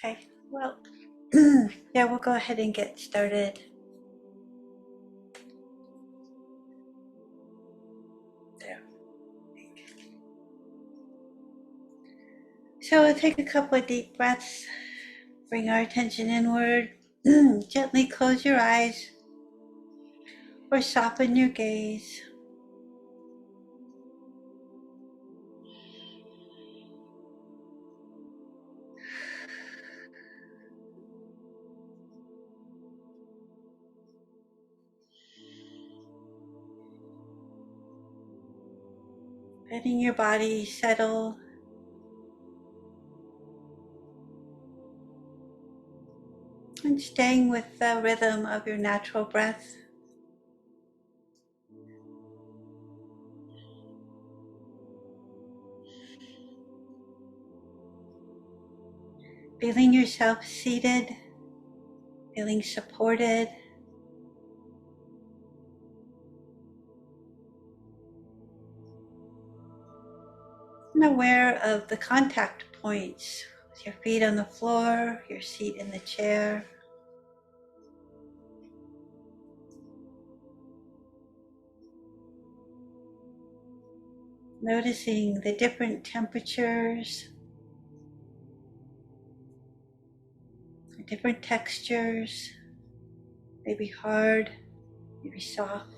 Okay, well, yeah, we'll go ahead and get started. There. So we'll take a couple of deep breaths, bring our attention inward, gently close your eyes or soften your gaze. Letting your body settle and staying with the rhythm of your natural breath. Feeling yourself seated, feeling supported, and aware of the contact points with your feet on the floor, your seat in the chair. Noticing the different temperatures, the different textures, maybe hard, maybe soft.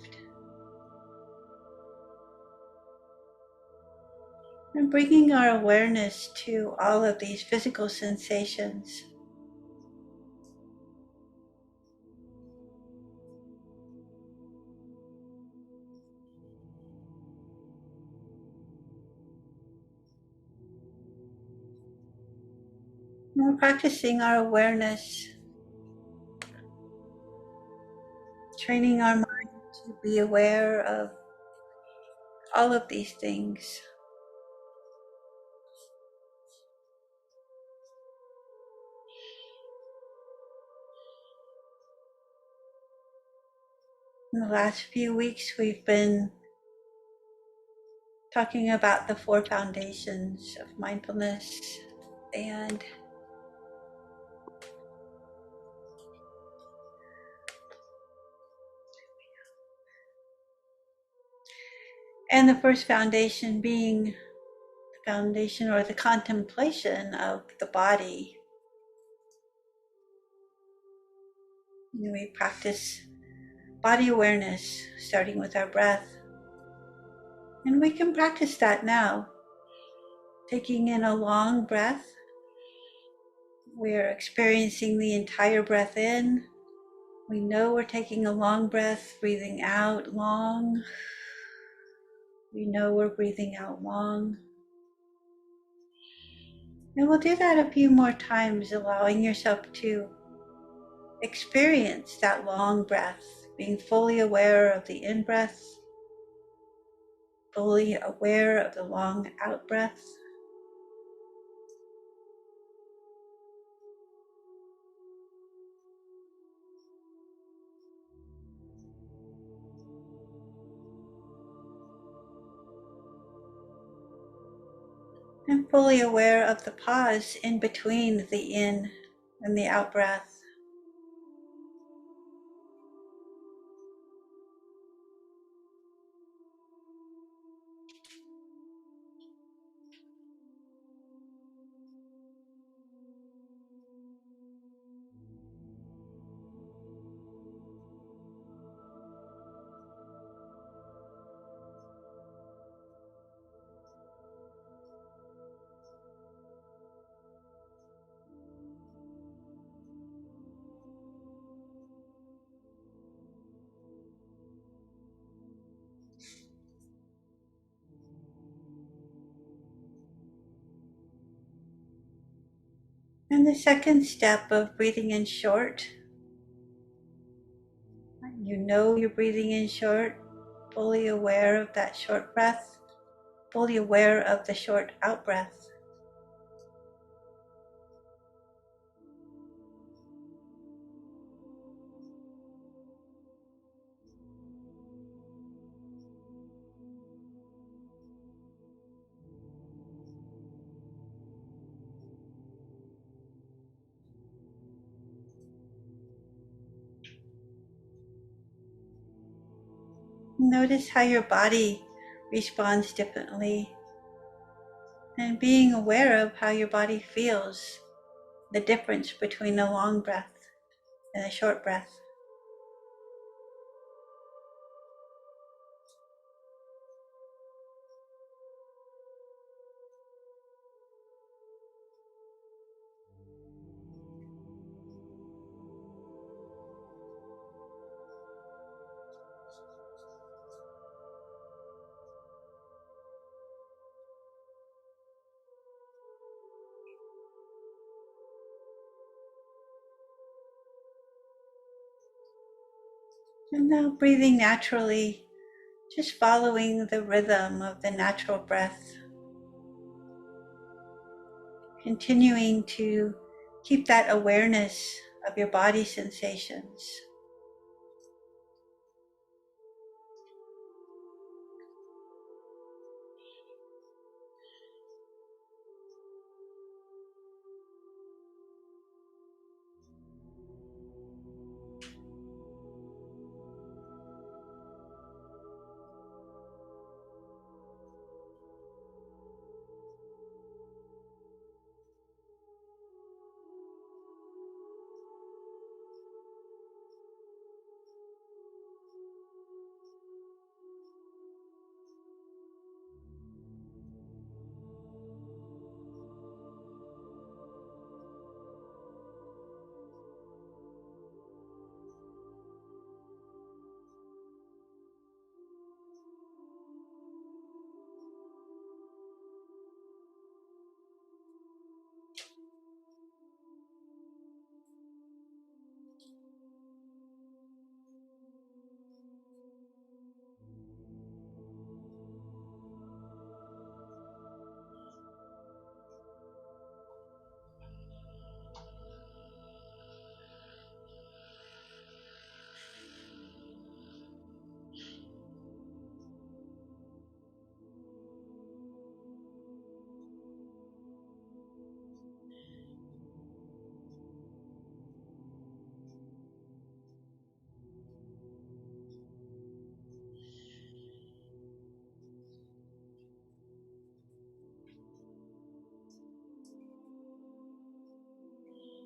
And bringing our awareness to all of these physical sensations. And we're practicing our awareness, training our mind to be aware of all of these things. In the last few weeks, we've been talking about the 4 foundations of mindfulness and the first foundation being the foundation or the contemplation of the body. We practice body awareness starting with our breath, and we can practice that now. Taking in a long breath, we're experiencing the entire breath in. We know we're taking a long breath, breathing out long. We know we're breathing out long. And we'll do that a few more times, allowing yourself to experience that long breath, being fully aware of the in-breath, fully aware of the long out-breath. And fully aware of the pause in between the in and the out breath. And the second step of breathing in short, you know you're breathing in short, fully aware of that short breath, fully aware of the short out breath. Notice how your body responds differently, and being aware of how your body feels, the difference between a long breath and a short breath. And now breathing naturally, just following the rhythm of the natural breath, continuing to keep that awareness of your body sensations.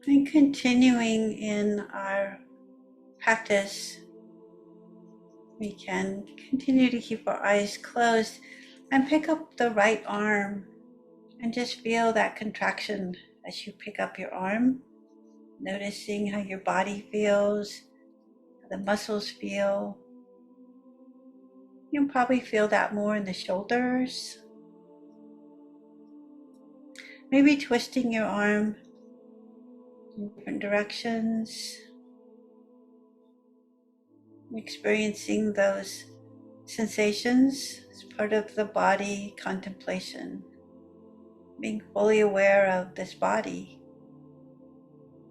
And continuing in our practice, we can continue to keep our eyes closed and pick up the right arm and just feel that contraction as you pick up your arm, noticing how your body feels, how the muscles feel. You'll probably feel that more in the shoulders. Maybe twisting your arm in different directions, experiencing those sensations as part of the body contemplation, being fully aware of this body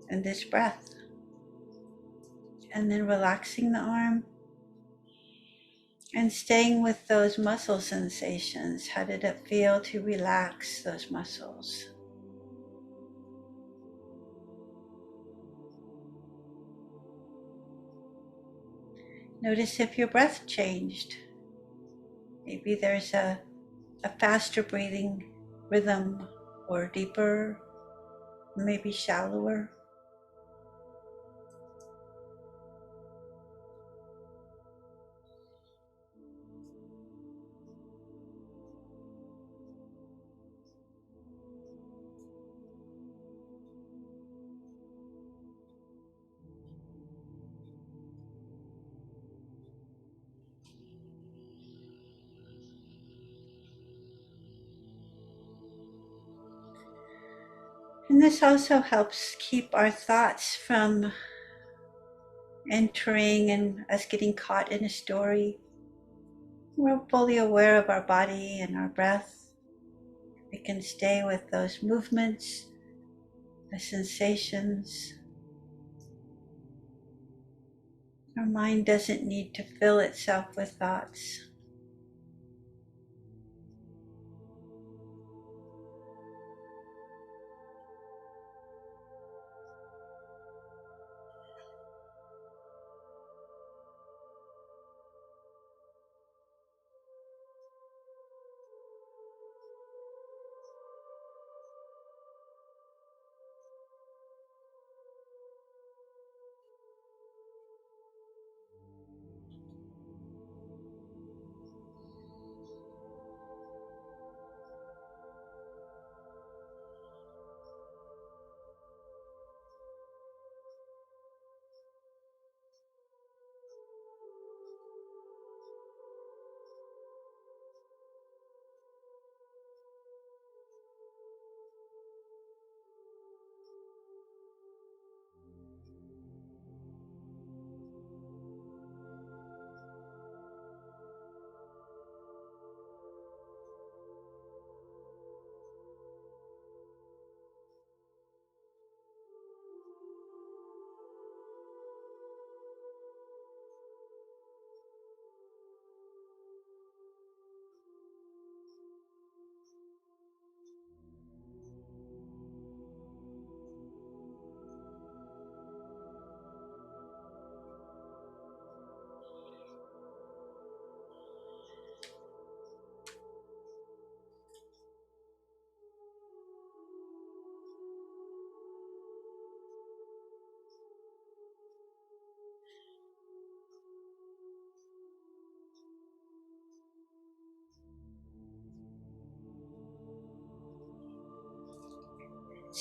and this breath, and then relaxing the arm and staying with those muscle sensations. How did it feel to relax those muscles? Notice if your breath changed. Maybe there's a faster breathing rhythm, or deeper, maybe shallower. And this also helps keep our thoughts from entering and us getting caught in a story. We're fully aware of our body and our breath. We can stay with those movements, the sensations. Our mind doesn't need to fill itself with thoughts.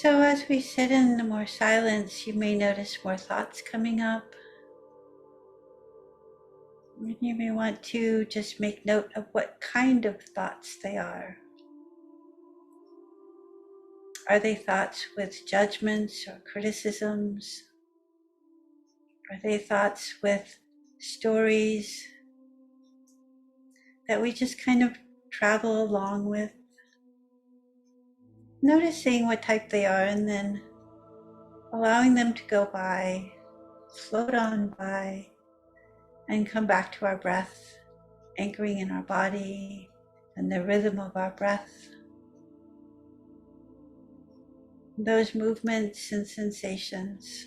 So as we sit in more silence, you may notice more thoughts coming up. You may want to just make note of what kind of thoughts they are. Are they thoughts with judgments or criticisms? Are they thoughts with stories that we just kind of travel along with? Noticing what type they are and then allowing them to go by, float on by, and come back to our breath, anchoring in our body and the rhythm of our breath. Those movements and sensations.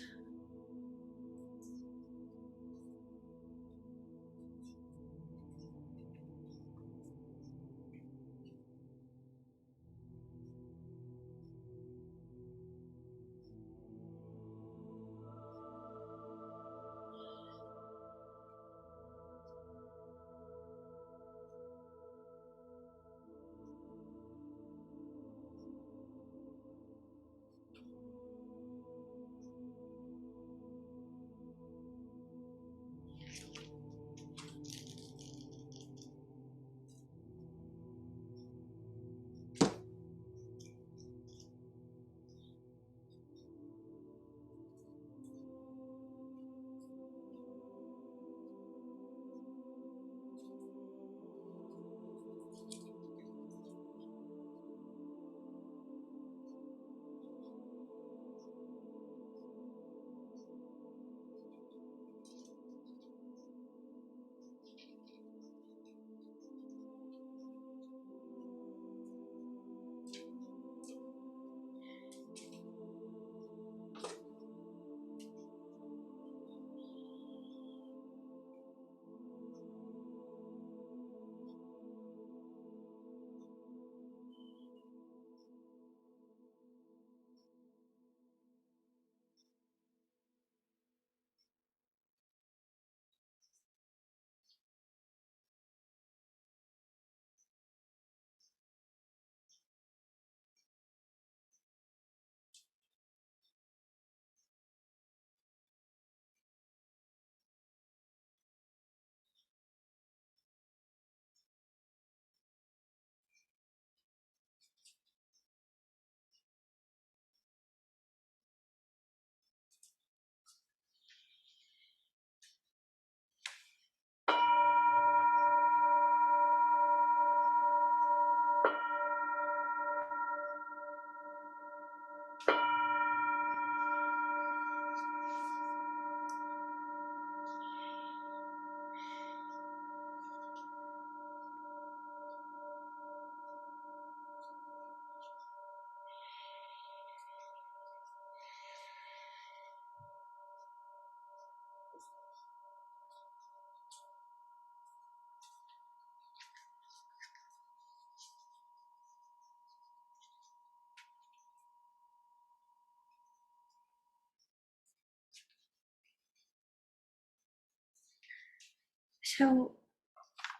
So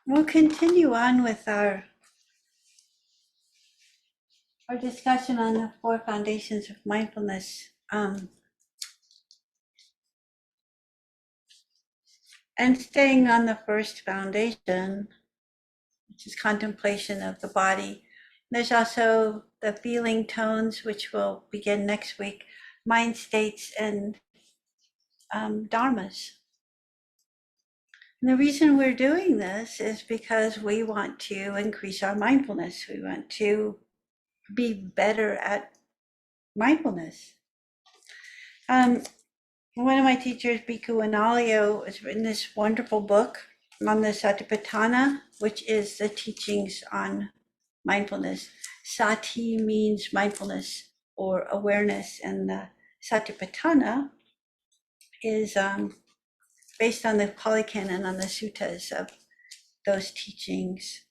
we'll continue on with our discussion on the four foundations of mindfulness. And staying on the first foundation, which is contemplation of the body. There's also the feeling tones, which will begin next week, mind states, and dharmas. And the reason we're doing this is because we want to increase our mindfulness. We want to be better at mindfulness. One of my teachers, Bhikkhu Analayo, has written this wonderful book on the Satipatthana, which is the teachings on mindfulness. Sati means mindfulness or awareness, and the Satipatthana is based on the Pali Canon, on the suttas of those teachings.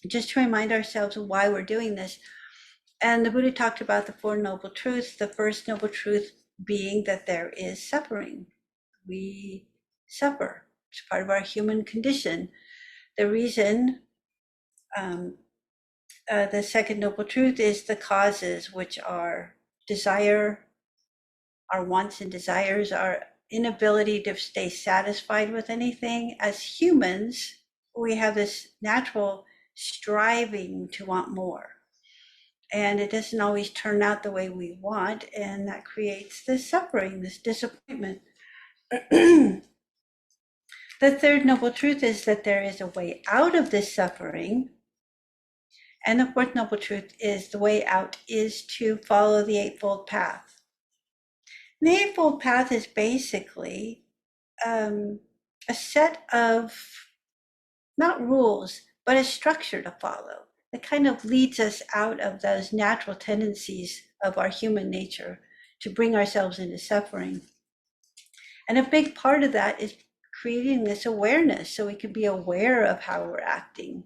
Just to remind ourselves of why we're doing this. And the Buddha talked about the Four Noble Truths, the first noble truth being that there is suffering. We suffer. It's part of our human condition. The reason The second noble truth is the causes, which are desire, our wants and desires, our inability to stay satisfied with anything. As humans, we have this natural striving to want more. And it doesn't always turn out the way we want, and that creates this suffering, this disappointment. The third noble truth is that there is a way out of this suffering. And the fourth noble truth is the way out is to follow the Eightfold Path. The Eightfold Path is basically a set of, not rules, but a structure to follow that kind of leads us out of those natural tendencies of our human nature to bring ourselves into suffering. And a big part of that is creating this awareness so we can be aware of how we're acting.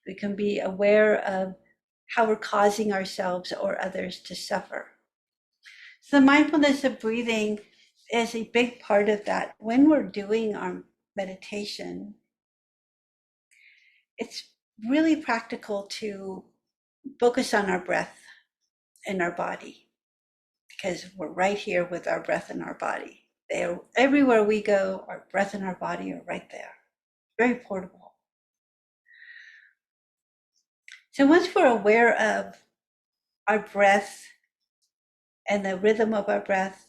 We can be aware of how we're causing ourselves or others to suffer. So the mindfulness of breathing is a big part of that. When we're doing our meditation, it's really practical to focus on our breath and our body, because we're right here with our breath and our body. They're everywhere we go, our breath and our body are right there. Very portable. So once we're aware of our breath and the rhythm of our breath,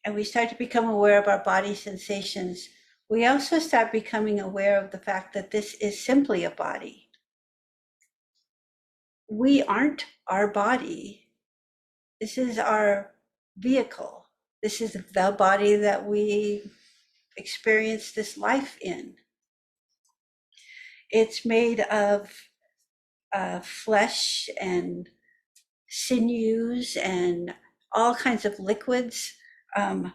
and we start to become aware of our body sensations, we also start becoming aware of the fact that this is simply a body. We aren't our body. This is our vehicle. This is the body that we experience this life in. It's made of flesh and sinews and all kinds of liquids,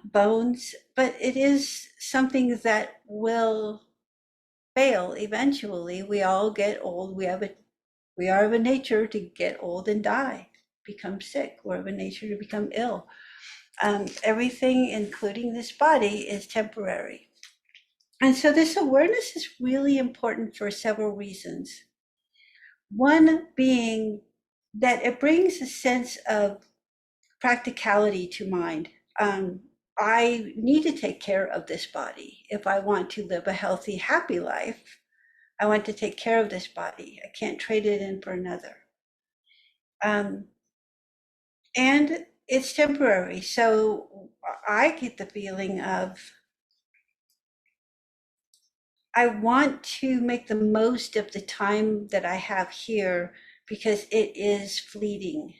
bones, but it is something that will fail eventually. We all get old. We are of a nature to get old and die, become sick. We're of a nature to become ill. Everything, including this body, is temporary. And so this awareness is really important for several reasons. One being that it brings a sense of practicality to mind. I need to take care of this body. If I want to live a healthy, happy life, I want to take care of this body. I can't trade it in for another. And it's temporary. So I get the feeling of, I want to make the most of the time that I have here because it is fleeting.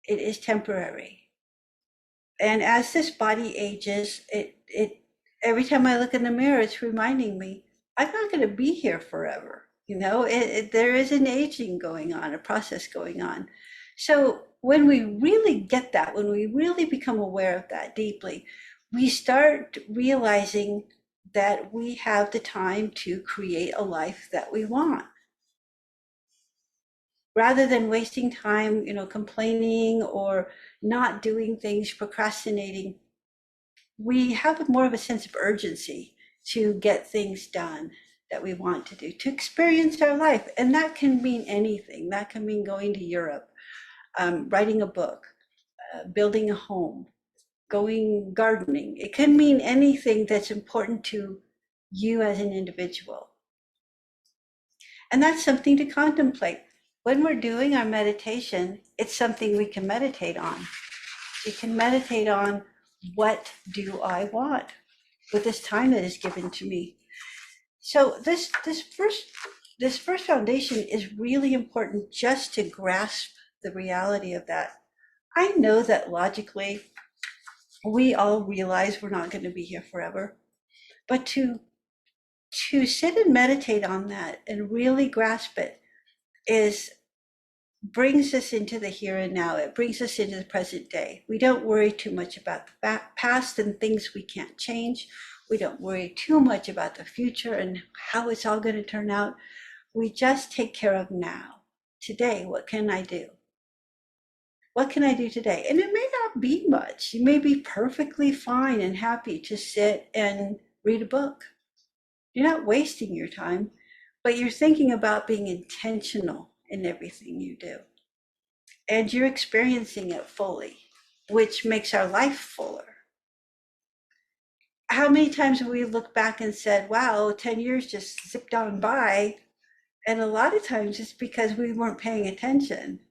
It is temporary. And as this body ages, it every time I look in the mirror, it's reminding me, I'm not going to be here forever. There is an aging going on, a process going on. So when we really get that, when we really become aware of that deeply, we start realizing that we have the time to create a life that we want. Rather than wasting time, complaining or not doing things, procrastinating, we have more of a sense of urgency to get things done that we want to do, to experience our life. And that can mean anything. That can mean going to Europe, writing a book, building a home, going gardening. It can mean anything that's important to you as an individual. And that's something to contemplate. When we're doing our meditation, it's something we can meditate on. You can meditate on, what do I want with this time that is given to me? So this first foundation is really important, just to grasp the reality of that. I know that logically we all realize we're not going to be here forever, but to sit and meditate on that and really grasp it brings us into the here and now. It brings us into the present day. We don't worry too much about the past and things we can't change. We don't worry too much about the future and how it's all going to turn out. We just take care of now. Today, what can I do? What can I do today? And it may not be much. You may be perfectly fine and happy to sit and read a book. You're not wasting your time, but you're thinking about being intentional in everything you do. And you're experiencing it fully, which makes our life fuller. How many times have we looked back and said, wow, 10 years just zipped on by? And a lot of times it's because we weren't paying attention.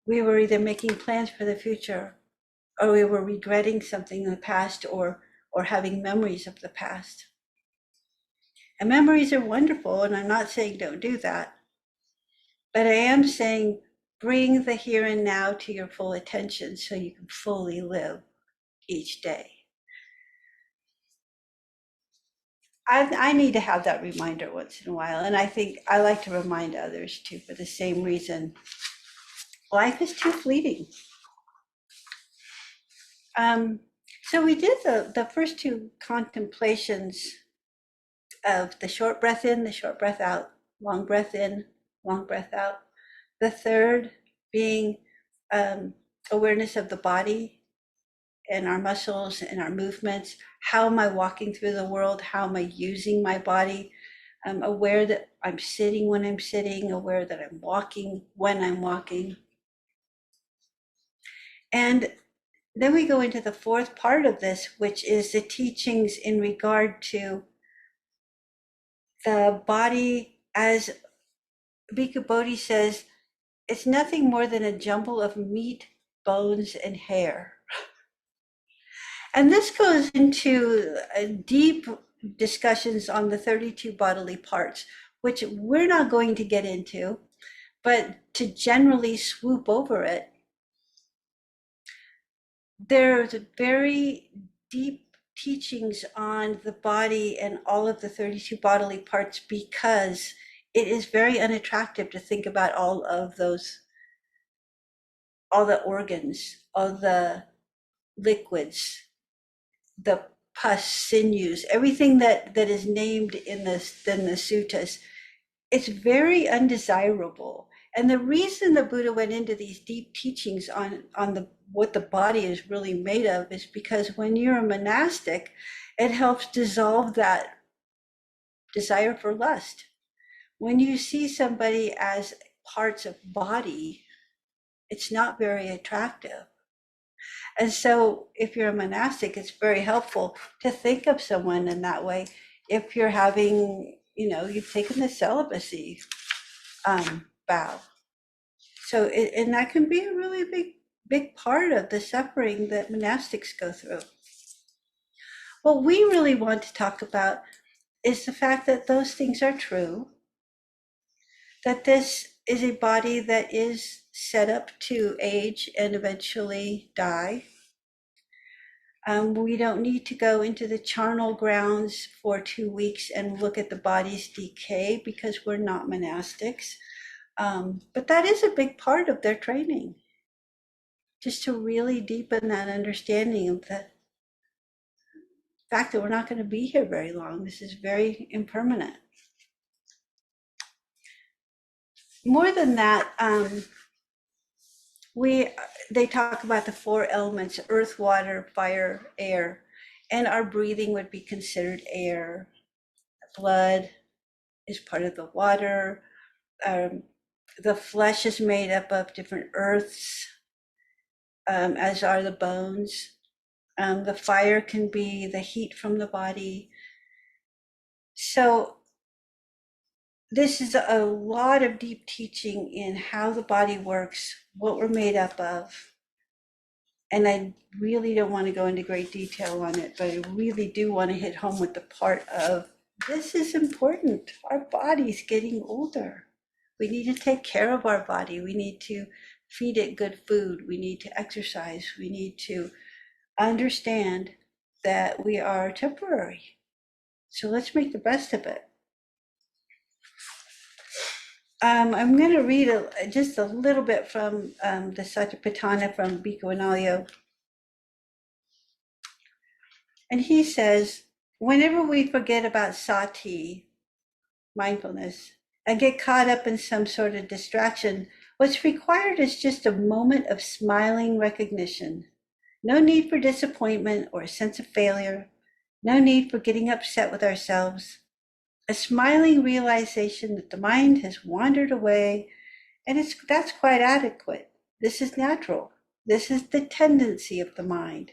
We were either making plans for the future, or we were regretting something in the past, or having memories of the past. And memories are wonderful, and I'm not saying don't do that. But I am saying bring the here and now to your full attention so you can fully live each day. I need to have that reminder once in a while. And I think I like to remind others too, for the same reason. Life is too fleeting. So we did the first two contemplations of the short breath in, the short breath out, long breath in, long breath out. The third being awareness of the body and our muscles and our movements. How am I walking through the world? How am I using my body? I'm aware that I'm sitting when I'm sitting, aware that I'm walking when I'm walking. And then we go into the fourth part of this, which is the teachings in regard to the body. As Bhikkhu Bodhi says, it's nothing more than a jumble of meat, bones, and hair. And this goes into deep discussions on the 32 bodily parts, which we're not going to get into, but to generally swoop over it, there's very deep teachings on the body and all of the 32 bodily parts, because it is very unattractive to think about all of those, all the organs, all the liquids, the pus, sinews, everything that is named in the suttas. It's very undesirable. And the reason the Buddha went into these deep teachings on the what the body is really made of is because when you're a monastic, it helps dissolve that desire for lust. When you see somebody as parts of body, it's not very attractive. And so if you're a monastic, it's very helpful to think of someone in that way. If you're having, you've taken the celibacy vow. So, and that can be a really big part of the suffering that monastics go through. What we really want to talk about is the fact that those things are true, that this is a body that is set up to age and eventually die. We don't need to go into the charnel grounds for 2 weeks and look at the body's decay, because we're not monastics. But that is a big part of their training, just to really deepen that understanding of the fact that we're not going to be here very long. This is very impermanent. More than that, they talk about the 4 elements: earth, water, fire, air, and our breathing would be considered air. Blood is part of the water. The flesh is made up of different earths, as are the bones. The fire can be the heat from the body. So this is a lot of deep teaching in how the body works, what we're made up of. And I really don't want to go into great detail on it, but I really do want to hit home with the part of, this is important. Our body's getting older. We need to take care of our body. We need to feed it good food. We need to exercise. We need to understand that we are temporary. So let's make the best of it. I'm going to read just a little bit from the Satipatthana from Bhikkhu Analayo. And he says, whenever we forget about sati, mindfulness, and get caught up in some sort of distraction, what's required is just a moment of smiling recognition. No need for disappointment or a sense of failure. No need for getting upset with ourselves. A smiling realization that the mind has wandered away And that's quite adequate. This is natural. This is the tendency of the mind.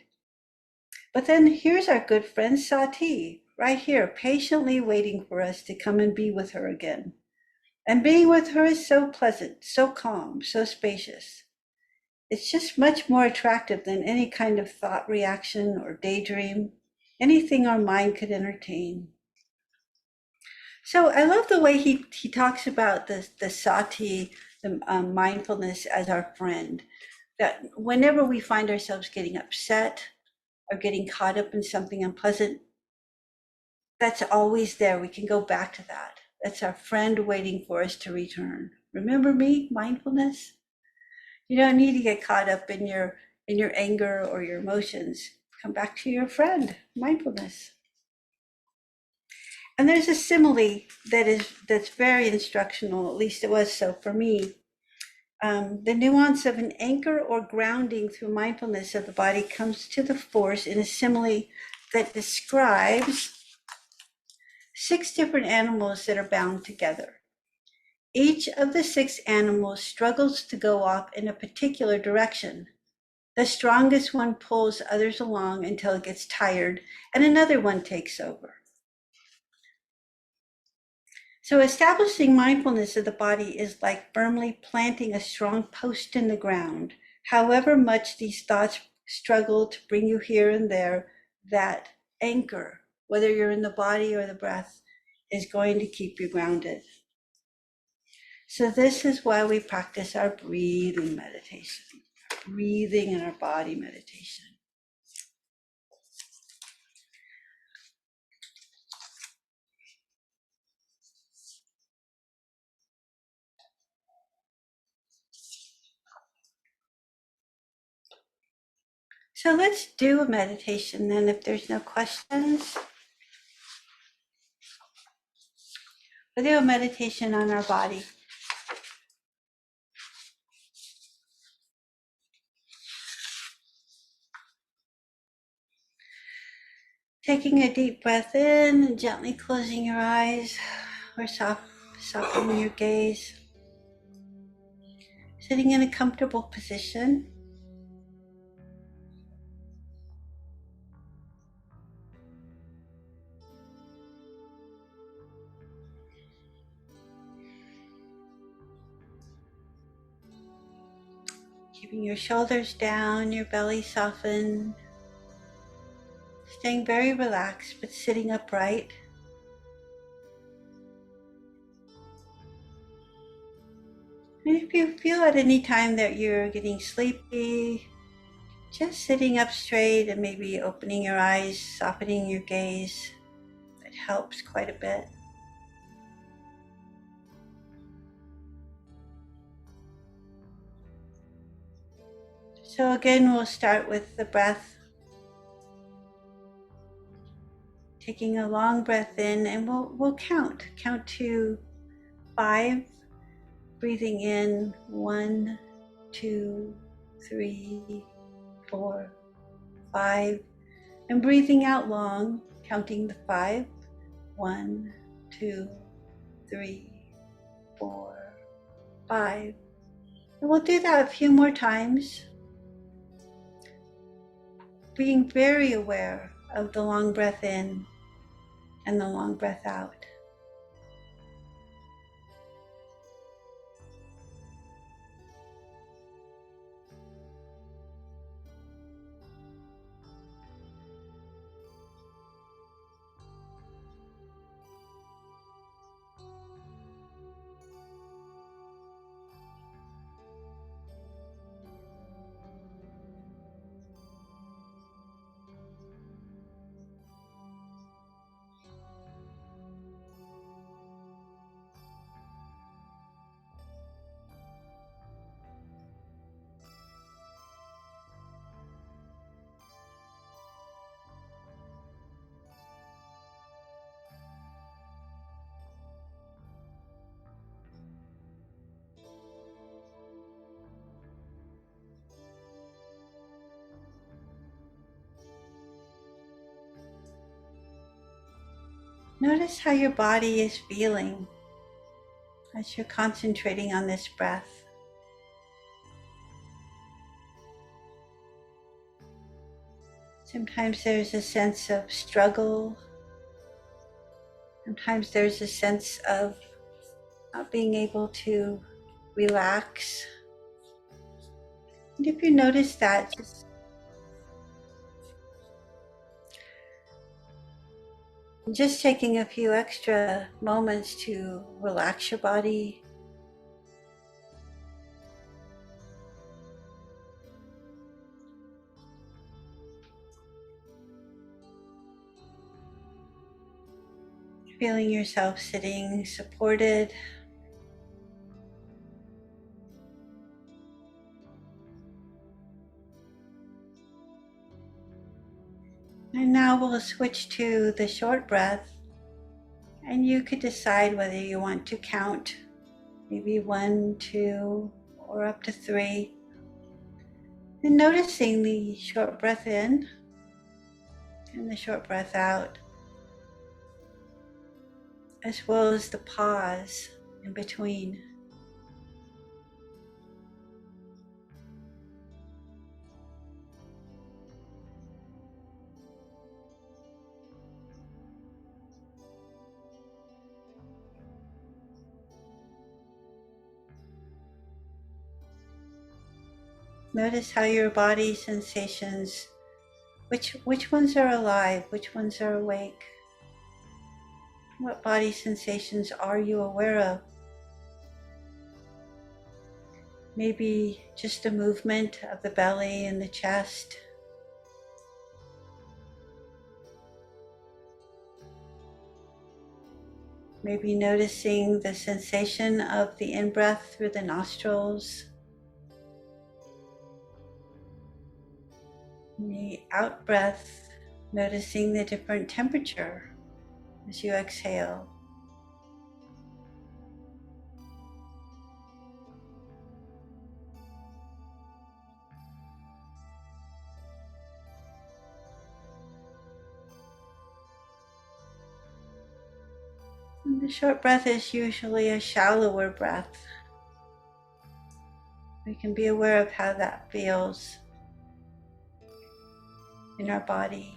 But then here's our good friend Sati, right here, patiently waiting for us to come and be with her again. And being with her is so pleasant, so calm, so spacious. It's just much more attractive than any kind of thought reaction or daydream, anything our mind could entertain. So I love the way he talks about the sati, the mindfulness as our friend. That whenever we find ourselves getting upset or getting caught up in something unpleasant, that's always there. We can go back to that. That's our friend waiting for us to return. Remember me, mindfulness? You don't need to get caught up in your anger or your emotions. Come back to your friend, mindfulness. And there's a simile that's very instructional, at least it was so for me. The nuance of an anchor or grounding through mindfulness of the body comes to the force in a simile that describes 6 different animals that are bound together. Each of the 6 animals struggles to go off in a particular direction. The strongest one pulls others along until it gets tired, and another one takes over. So establishing mindfulness of the body is like firmly planting a strong post in the ground. However much these thoughts struggle to bring you here and there, that anchor, whether you're in the body or the breath, is going to keep you grounded. So this is why we practice our breathing meditation, breathing in our body meditation. So let's do a meditation then, if there's no questions. We'll do a meditation on our body. Taking a deep breath in and gently closing your eyes or softening your gaze. Sitting in a comfortable position. Keeping your shoulders down, your belly softened. Staying very relaxed but sitting upright. And if you feel at any time that you're getting sleepy, just sitting up straight and maybe opening your eyes, softening your gaze, it helps quite a bit. So again, we'll start with the breath. Taking a long breath in, and we'll count to 5, breathing in 1, 2, 3, 4, 5, and breathing out long, counting the 5, 1, 2, 3, 4, 5. And we'll do that a few more times, being very aware of the long breath in and the long breath out. Notice how your body is feeling as you're concentrating on this breath. Sometimes there's a sense of struggle. Sometimes there's a sense of not being able to relax. And if you notice that, just taking a few extra moments to relax your body, feeling yourself sitting supported. And now we'll switch to the short breath, and you could decide whether you want to count maybe 1, 2, or up to 3. And noticing the short breath in and the short breath out, as well as the pause in between. Notice how your body sensations, which ones are alive, which ones are awake. What body sensations are you aware of? Maybe just a movement of the belly and the chest. Maybe noticing the sensation of the in-breath through the nostrils. The out-breath, noticing the different temperature as you exhale. And the short breath is usually a shallower breath. We can be aware of how that feels in our body.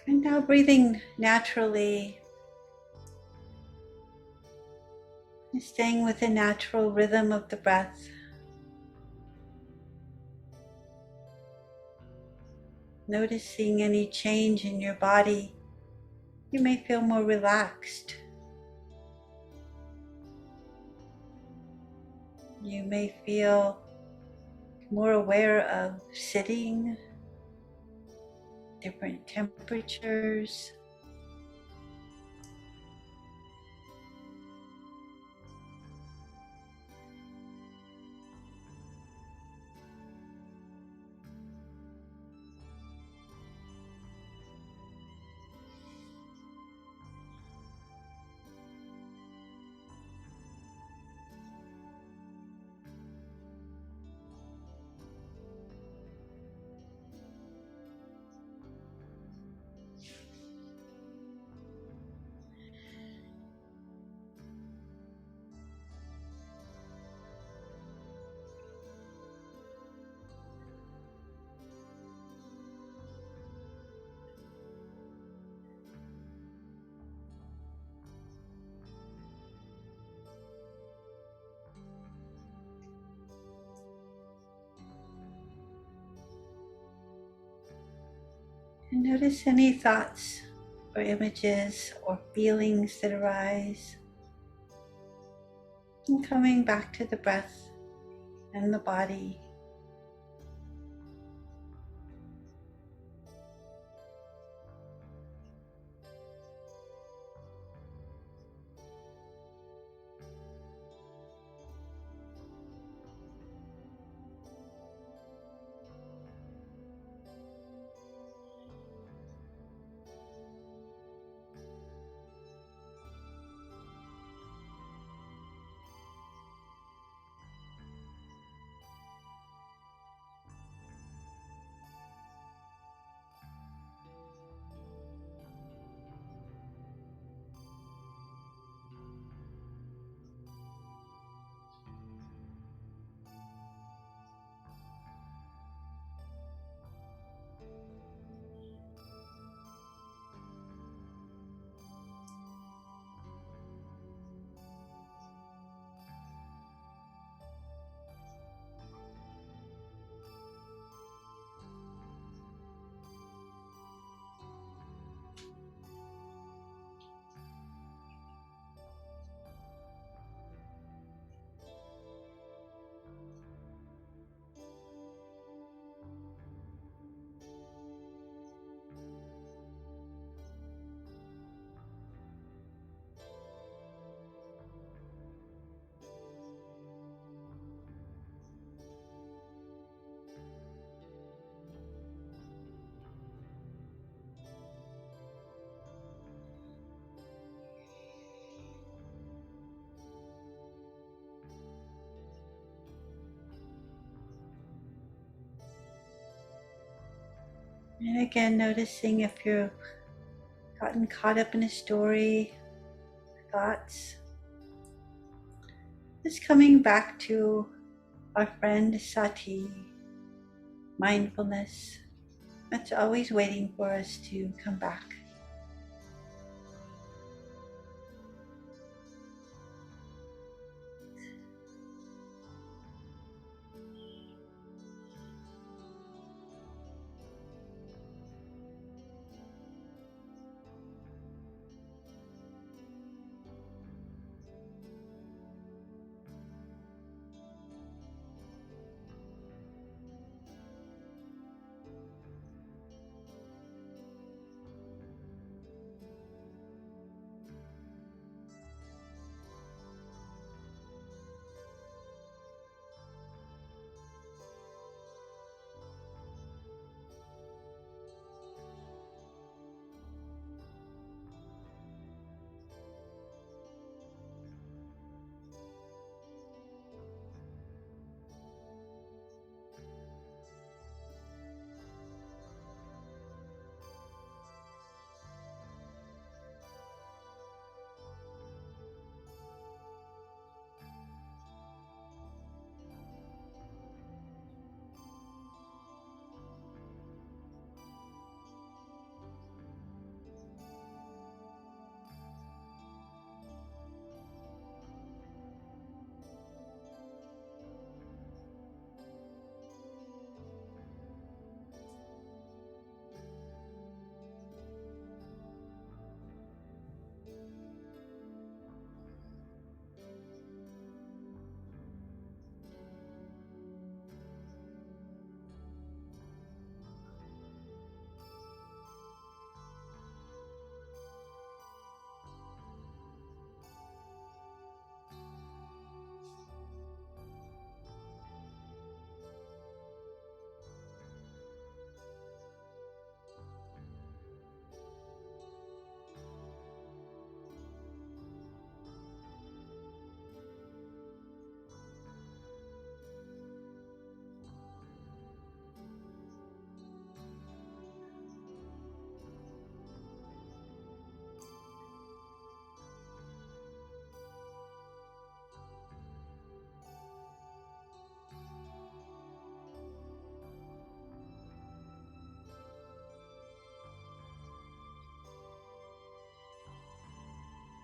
And now breathing naturally, and staying with the natural rhythm of the breath. Noticing any change in your body. You may feel more relaxed. You may feel more aware of sitting, different temperatures. And notice any thoughts or images or feelings that arise. And coming back to the breath and the body. And again, noticing if you've gotten caught up in a story, thoughts. Just coming back to our friend Sati, mindfulness. That's always waiting for us to come back.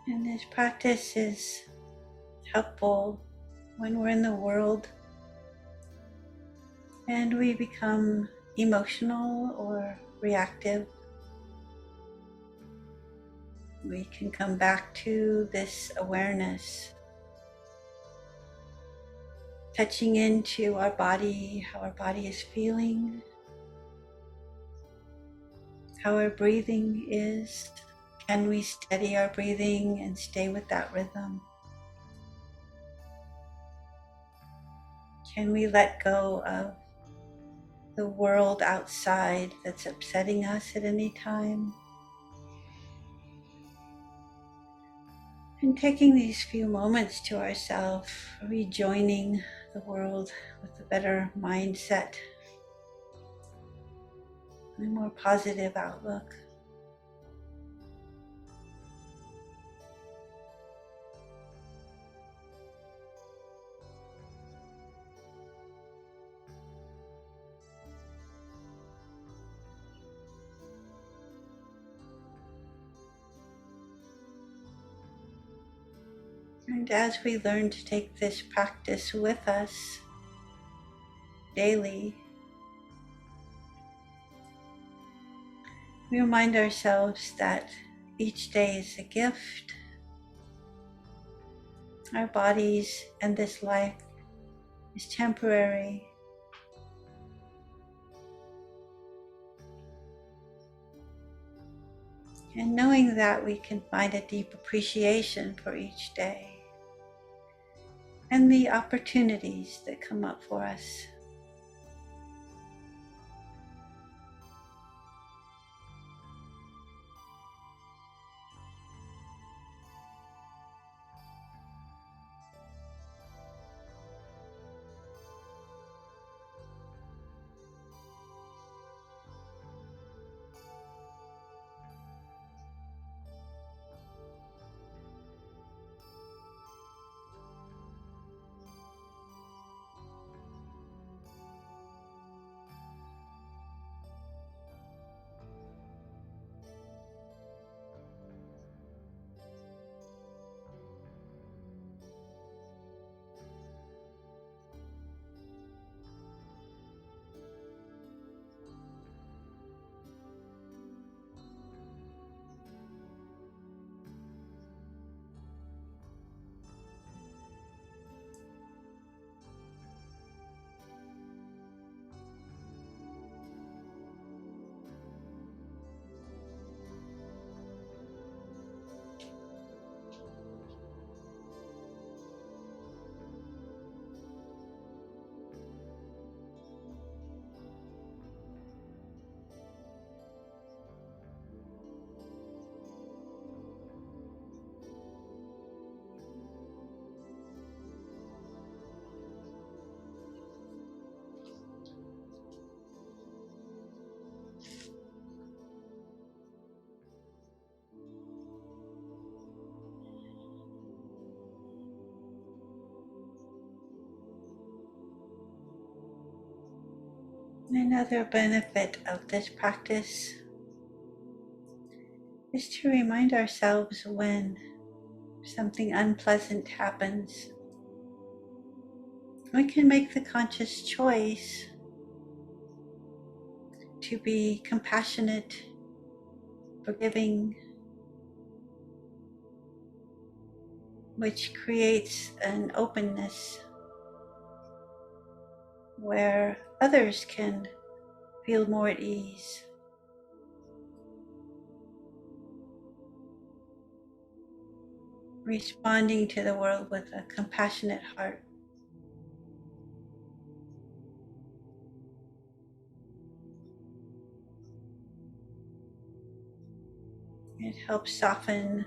And this practice is helpful when we're in the world and we become emotional or reactive. We can come back to this awareness, touching into our body, how our body is feeling, how our breathing is. Can we steady our breathing and stay with that rhythm? Can we let go of the world outside that's upsetting us at any time? And taking these few moments to ourselves, rejoining the world with a better mindset, a more positive outlook. And as we learn to take this practice with us daily, we remind ourselves that each day is a gift. Our bodies and this life is temporary. And knowing that, we can find a deep appreciation for each day and the opportunities that come up for us. Another benefit of this practice is to remind ourselves when something unpleasant happens. We can make the conscious choice to be compassionate, forgiving, which creates an openness where others can feel more at ease. Responding to the world with a compassionate heart. It helps soften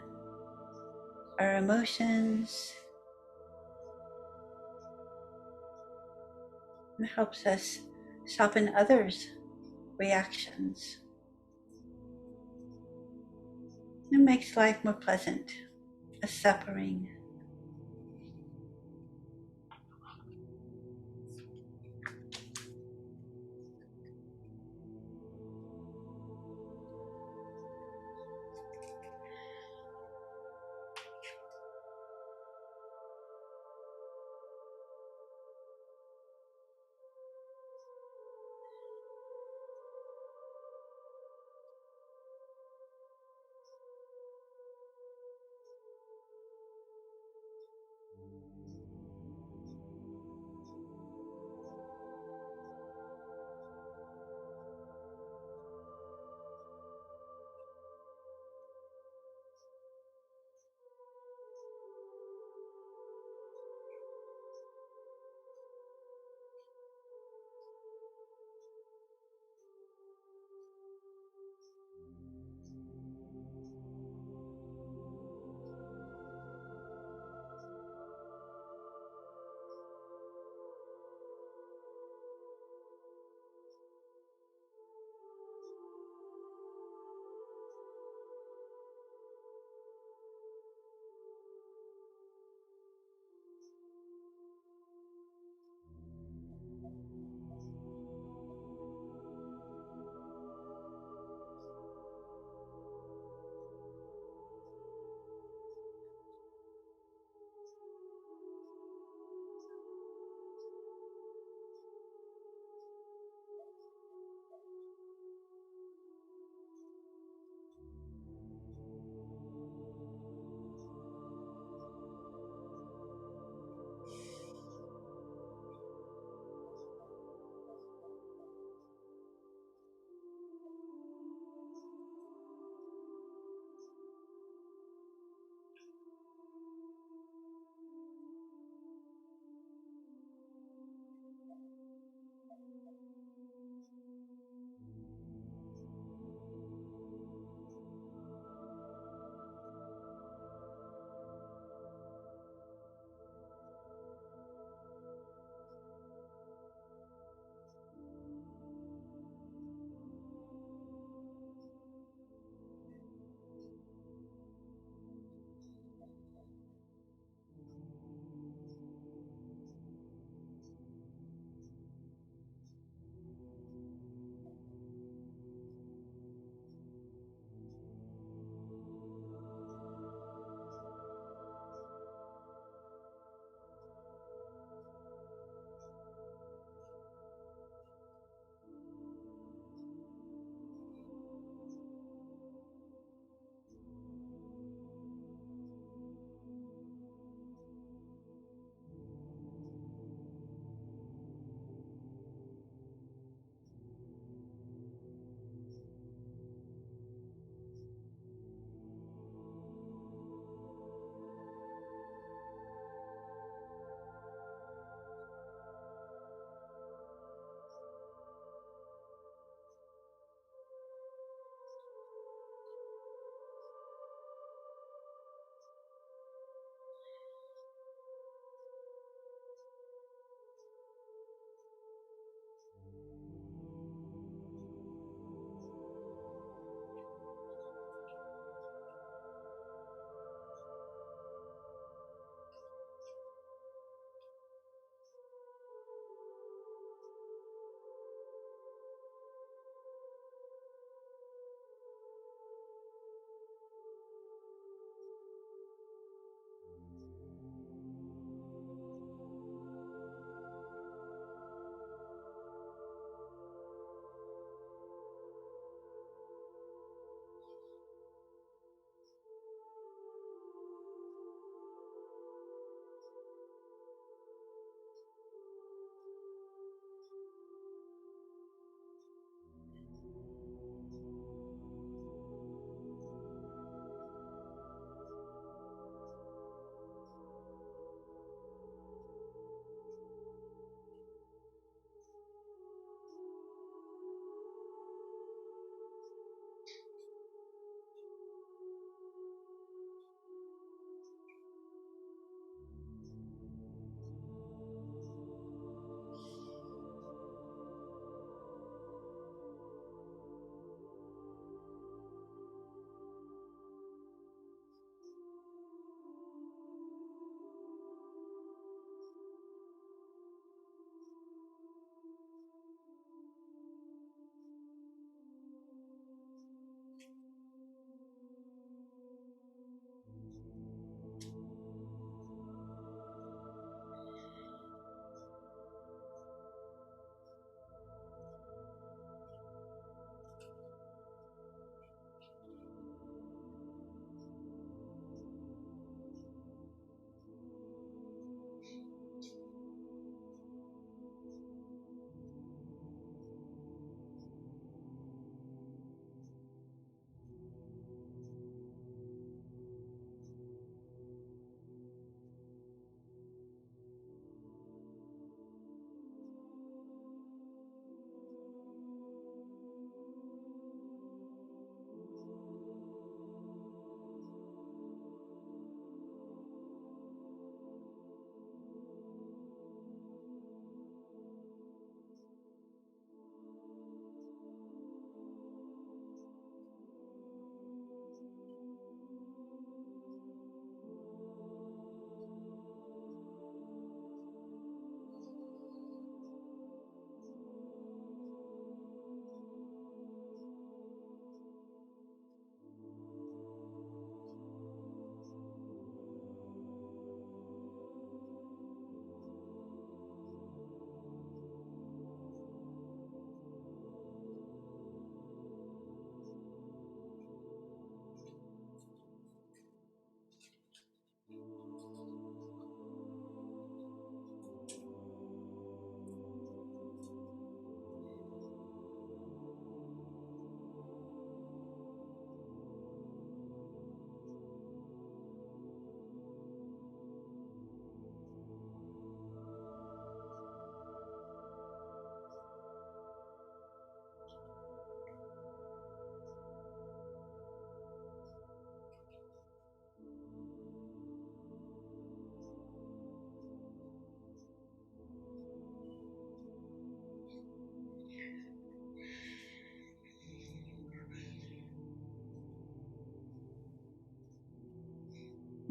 our emotions. It helps us soften others' reactions. It makes life more pleasant, less suffering.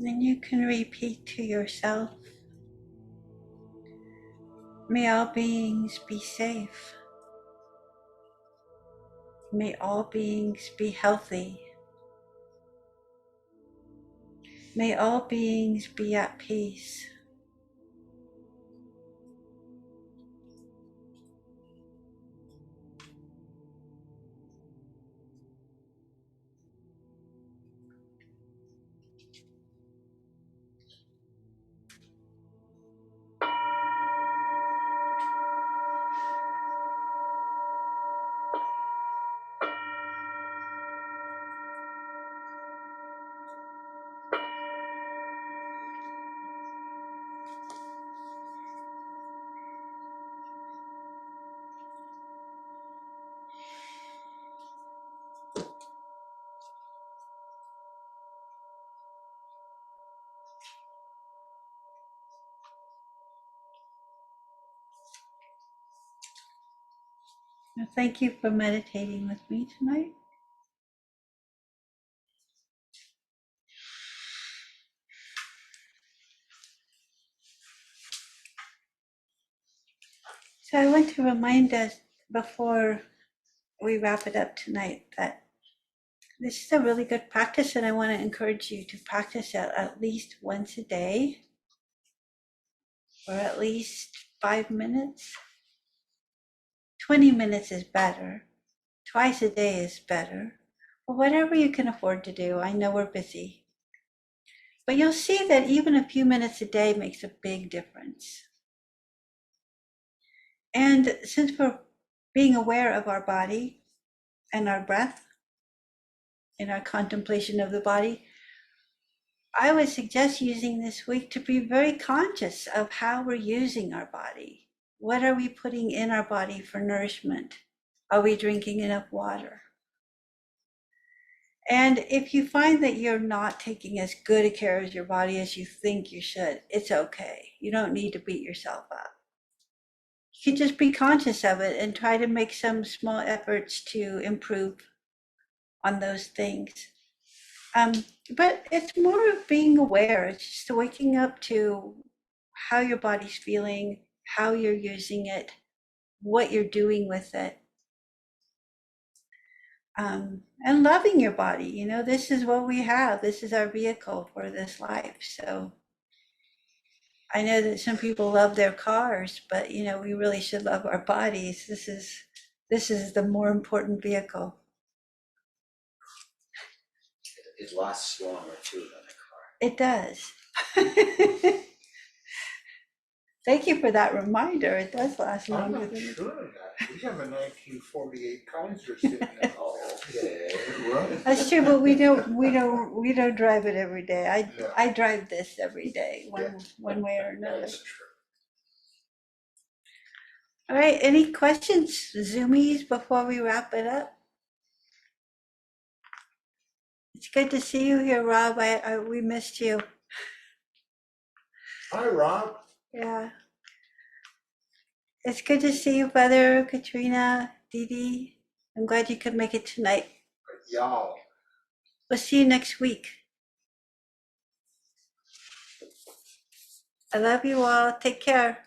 then you can repeat to yourself, may all beings be safe. May all beings be healthy. May all beings be at peace. Now, thank you for meditating with me tonight. So I want to remind us before we wrap it up tonight that this is a really good practice, and I want to encourage you to practice it at least once a day, or at least 5 minutes. 20 minutes is better. Twice a day is better. Or whatever you can afford to do. I know we're busy. But you'll see that even a few minutes a day makes a big difference. And since we're being aware of our body and our breath in our contemplation of the body, I would suggest using this week to be very conscious of how we're using our body. What are we putting in our body for nourishment? Are we drinking enough water? And if you find that you're not taking as good a care of your body as you think you should, it's okay. You don't need to beat yourself up. You can just be conscious of it and try to make some small efforts to improve on those things. But it's more of being aware. It's just waking up to how your body's feeling, how you're using it, what you're doing with it. And loving your body. You know, this is what we have. This is our vehicle for this life. So I know that some people love their cars, but you know, we really should love our bodies. This is the more important vehicle. It lasts longer too than a car. It does. Thank you for that reminder. It does last I'm longer not than sure of that. We have a 1948 Kaiser sitting at home. Okay, right. That's true, but we don't drive it every day. No. I drive this every day, Yeah. one way or another. That's true. All right, any questions, Zoomies, before we wrap it up? It's good to see you here, Rob. We missed you. Hi, Rob. Yeah. It's good to see you, Brother, Katrina, Dee Dee. I'm glad you could make it tonight. Y'all. We'll see you next week. I love you all. Take care.